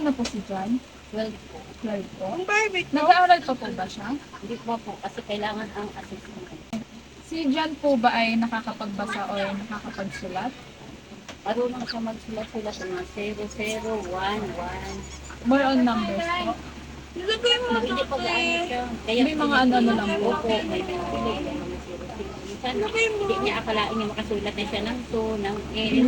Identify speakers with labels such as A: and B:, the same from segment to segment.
A: taon na po si John?
B: 12 po.
A: 12 po. Nag-aaral pa po ba siya?
B: Hindi pa po kasi kailangan ang assessment.
A: Si John po ba ay nakakapagbasa o nakakapagsulat?
B: Marunong siya magsulat-sulat ng mga 0, 0, 1, 1.
A: More on numbers po.
B: Hindi pa gaano siya. Kaya
A: May mga ano-ano lang po.
B: Opo, may mga pilig, may mga 0, 0. Minsan, hindi niya akalain niya makasulat na siya ng 2, ng N.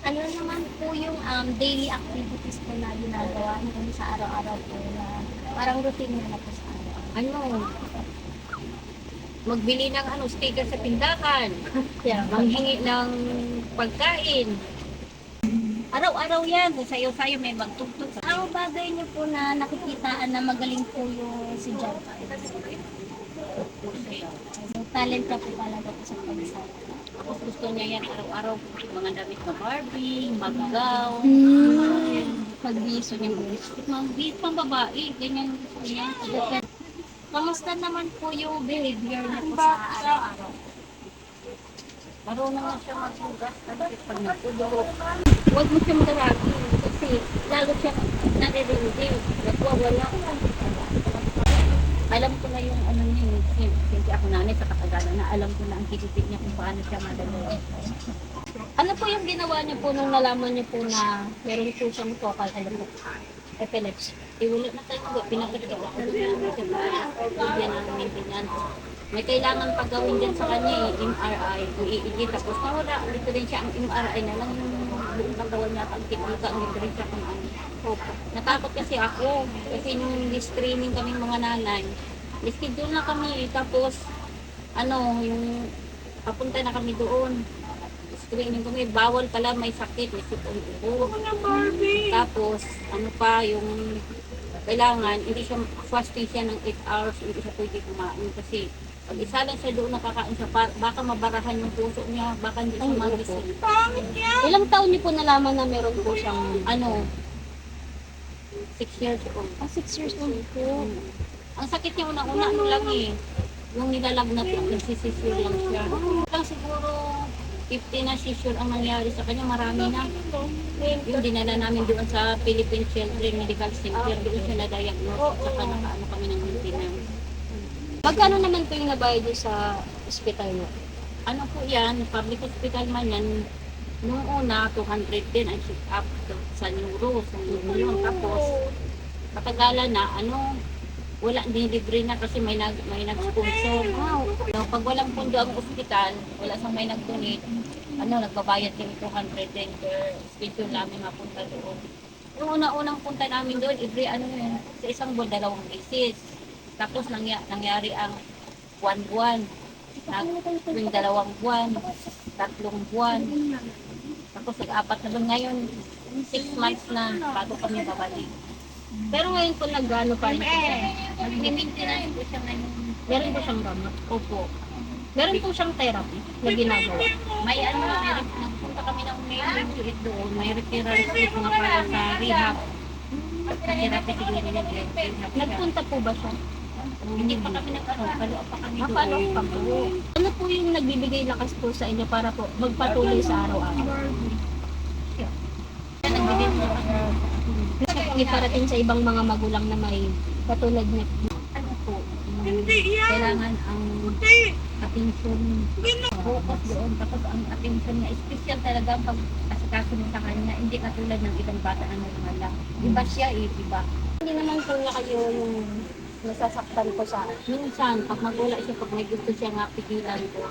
C: Ano naman po yung daily activities po na ginagawa niyo sa araw-araw po na parang routine na po sa araw?
B: Ano? Magbili ng sticker sa tindahan. Manghingi ng pagkain. Araw-araw yan. Kung sayo-sayo may magtugtog.
C: Ang bagay niyo po na nakikitaan na magaling po yung si John. Talent ka po talaga po sa pagsasabi.
B: Tapos gusto niya yan araw-araw. Mga damit na Barbie, mag-gown.
C: Pagbiso niya po.
B: Mag-beat pang babae. Ganyan gusto niya.
C: Kamusta naman po yung behavior niya po sa araw-araw?
B: Marunong na siya magsugat. Kasi pag nagtulog, huwag mo siya magaragi. Kasi lalo siya naririnig. Nagwawala. Alam ko na yung ano niya. Hindi ako nanay sa katagalan na alam ko na ang kitipid niya kung paano siya madalo.
C: Ano po yung ginawa niyo po nung nalaman niyo po na meron po siyang focal epilepsy?
B: Wala na tayo mag pinakita ko na yan ang maintenance. May kailangan pag gawin dyan sa kanya MRI, EEG, tapos nawala dito din siya ang MRI na lang yung buong katawan niya pag tikita ang dito rin siya kung ano. Natakot kasi ako, kasi nung screening kaming mga nanay, schedule na kami, tapos yung papunta na kami doon. Screening kami, bawal pala may sakit, may sipon ubo. Tapos, yung kailangan, hindi siya fasting siya ng 8 hours, hindi siya pwede kumain kasi pag isa lang siya doon nakakain siya, baka mabarahan yung puso niya, baka hindi siya magising.
C: Ilang taon niyo po nalaman na meron po siyang
B: 6 years old.
C: 6 years old po.
B: Ang sakit niya una-una, lang yung nilalagnat lang, nagsisisure lang siya. Lang siguro 50 na seizure ang nangyari sa kanya, marami na. Yung dinala namin doon sa Philippine Children Medical Center, doon siya na-diagnose, saka nakaano kami ng maintenance.
C: Magkano naman po yung nabayad niyo sa ospital mo?
B: Ano po yan, public hospital man yan, noong una, 200 din ang check-up sa neuro, yun. Tapos, katagalan na, wala, libre na kasi may nag-sponsor. Pag walang pondo ang ospital, wala sang may nag-donate, nagbabayad din 200 din per schedule namin mapunta doon. Yung una-unang punta namin doon, sa isang buwan, 2 beses. Tapos nangyari ang buwan-buwan. Tuwing 2 buwan, 3 buwan. Tapos nag-4 na doon. Ngayon, 6 months na bago kami babalik.
C: Pero ngayon po nag-ano pa na po siya?
B: Nag-maintenance po siya ngayon.
C: Meron po siyang gamot?
B: Opo.
C: Meron po siyang therapy na ginagawa?
B: Nagpunta kami ng may ulit doon. May referral ulit mga para sa rehab. Therapy siguro nila rehab.
C: Nagpunta po ba siya?
B: Hindi pa kami follow-up pa kami doon.
C: Follow up pa po. Ano po yung nagbibigay lakas po sa inyo para po magpatuloy sa araw-araw?
B: Nagbibigay po kami.
C: Gusto pong iparating sa ibang mga magulang na may katulad niya.
B: Kailangan ang attention focus doon. Tapos ang attention niya, special talaga ang pag-asikaso niya sa kanya. Hindi katulad ng ibang bata na normal lang. Iba siya iba.
C: Hindi naman po niya kayo yung nasasaktan po sa
B: Minsan, pag magula siya, pag may gusto siya nga pigilan ko.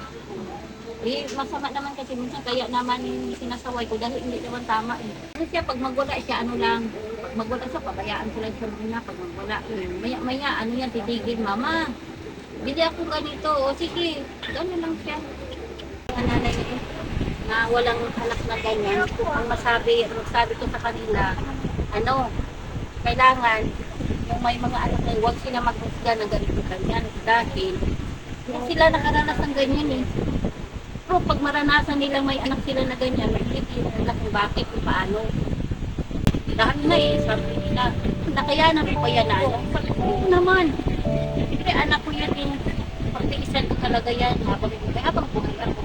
B: Masama naman kasi minsan, kaya naman sinasaway ko dahil hindi naman tama Ano siya, pag magula siya, pag magula siya, pabayaan ko lang siya muna. Pag magula, maya, yan, titigil, mama, bili ako ganito, o sige, gano'n lang siya. Ang nanay ko, na walang anak na ganyan, ang magsabi ko sa kanila, kailangan, yung may mga anak na huwag sila maghusga na ganito ganyan dahil hindi sila nakaranas ng ganyan Pero pag maranasan nila may anak sila na ganyan, hindi nila kung bakit, kung paano. Dahil na sabi nila, nakayanan ko kaya na sabi ko naman. Siyempre anak ko yan pagtiisan ko talaga yan habang buhay ako.